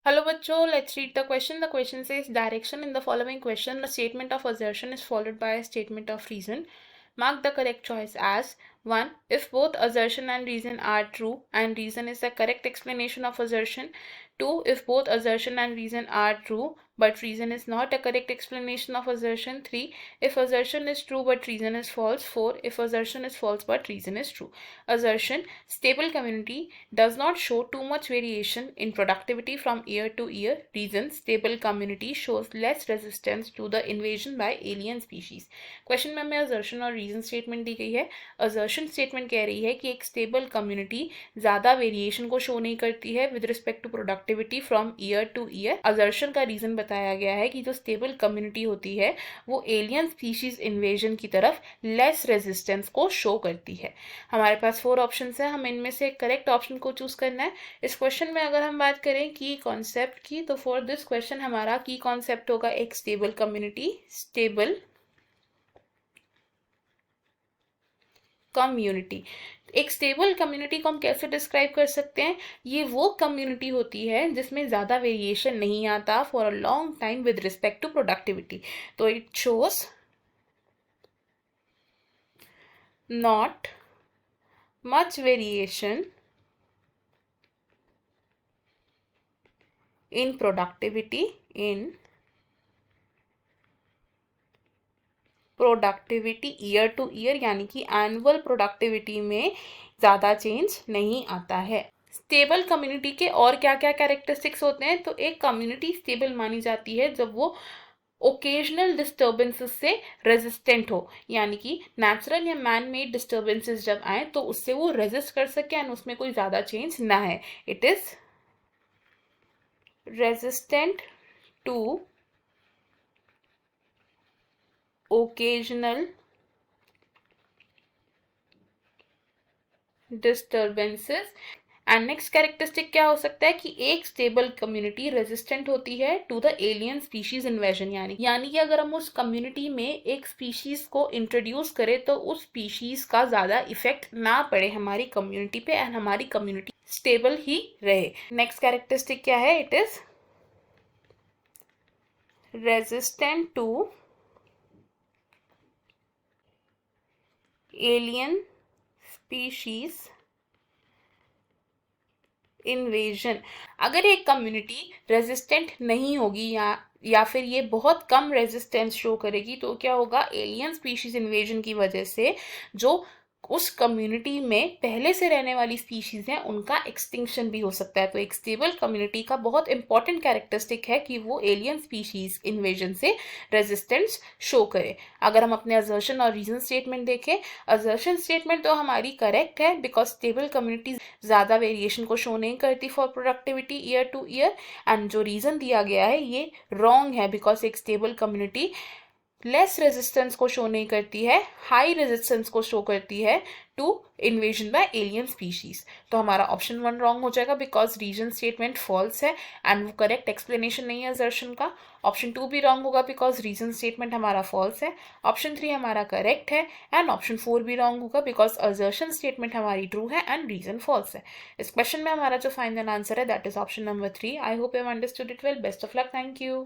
Hello bachcho, let's read the question. The question says direction in the following question. A statement of assertion is followed by a statement of reason. Mark the correct choice as 1. If both assertion and reason are true and reason is the correct explanation of assertion. 2. If both assertion and reason are true but reason is not a correct explanation of assertion. 3. If assertion is true but reason is false. 4. If assertion is false but reason is true. Assertion: stable community does not show too much variation in productivity from year to year. Reason: stable community shows less resistance to the invasion by alien species. Question में हमें assertion और reason statement दी गई है. assertion statement कह रही है कि एक stable community ज़्यादा variation को show नहीं करती है with respect to productivity from year to year. assertion का reason बताया गया है कि जो stable community होती है वो alien species invasion की तरफ less resistance को show करती है. हमारे पास 4 ऑप्शंस हैं, हमें इनमें से करेक्ट ऑप्शन को चूज करना है. इस क्वेश्चन में अगर हम बात करें की कॉन्सेप्ट की, तो फॉर दिस क्वेश्चन हमारा की कॉन्सेप्ट होगा एक स्टेबल कम्युनिटी. स्टेबल कम्युनिटी, एक स्टेबल कम्युनिटी को हम कैसे डिस्क्राइब कर सकते हैं? ये वो कम्युनिटी होती है जिसमें ज़्यादा वेरिएशन नहीं आता for a long time with respect to productivity. तो it shows not much variation in productivity year to year, यानी कि एनुअल प्रोडक्टिविटी में ज़्यादा चेंज नहीं आता है. स्टेबल कम्युनिटी के और क्या क्या कैरेक्टरिस्टिक्स होते हैं? तो एक कम्युनिटी स्टेबल मानी जाती है जब वो ओकेजनल डिस्टर्बेंसेस से रेजिस्टेंट हो, यानी कि नेचुरल या मैन मेड डिस्टर्बेंसेस जब आए तो उससे वो रेजिस्ट कर सके एंड उसमें कोई ज़्यादा चेंज ना है. It is resistant to occasional disturbances. And next characteristic क्या हो सकता है कि एक स्टेबल कम्युनिटी रेजिस्टेंट होती है to the alien species invasion, यानी कि अगर हम उस कम्युनिटी में एक स्पीशीज को इंट्रोड्यूस करें तो उस स्पीशीज का ज़्यादा इफेक्ट ना पड़े हमारी कम्युनिटी पे एंड हमारी कम्युनिटी स्टेबल ही रहे. नेक्स्ट कैरेक्टरिस्टिक क्या है? It is resistant to alien species invasion. अगर एक कम्युनिटी रेजिस्टेंट नहीं होगी या फिर ये बहुत कम रेजिस्टेंस शो करेगी तो क्या होगा? एलियन स्पीशीज इन्वेजन की वजह से जो उस कम्युनिटी में पहले से रहने वाली स्पीशीज हैं उनका एक्सटिंक्शन भी हो सकता है. तो एक स्टेबल कम्युनिटी का बहुत इंपॉर्टेंट कैरेक्टरिस्टिक है कि वो एलियन स्पीशीज इन्वेजन से रेजिस्टेंस शो करे. अगर हम अपने असर्शन और रीजन स्टेटमेंट देखें, असर्शन स्टेटमेंट तो हमारी करेक्ट है बिकॉज स्टेबल कम्युनिटी ज़्यादा वेरिएशन को शो नहीं करती for productivity year to year. And जो रीज़न दिया गया है ये रॉन्ग है बिकॉज एक स्टेबल कम्युनिटी लेस रेजिस्टेंस को शो नहीं करती है, हाई रेजिस्टेंस को शो करती है to invasion by alien species. तो हमारा ऑप्शन 1 रॉन्ग हो जाएगा बिकॉज रीजन स्टेटमेंट फॉल्स है एंड वो करेक्ट एक्सप्लेनेशन नहीं है असर्शन का. ऑप्शन 2 भी रॉन्ग होगा बिकॉज रीजन स्टेटमेंट हमारा फॉल्स है. ऑप्शन 3 हमारा करेक्ट है एंड ऑप्शन 4 भी रॉन्ग होगा बिकॉज असर्शन स्टेटमेंट हमारी ट्रू है एंड रीजन फॉल्स है. इस क्वेश्चन में हमारा जो फाइनल आंसर है that is option number 3. I hope you have understood it well. Best of luck. Thank you.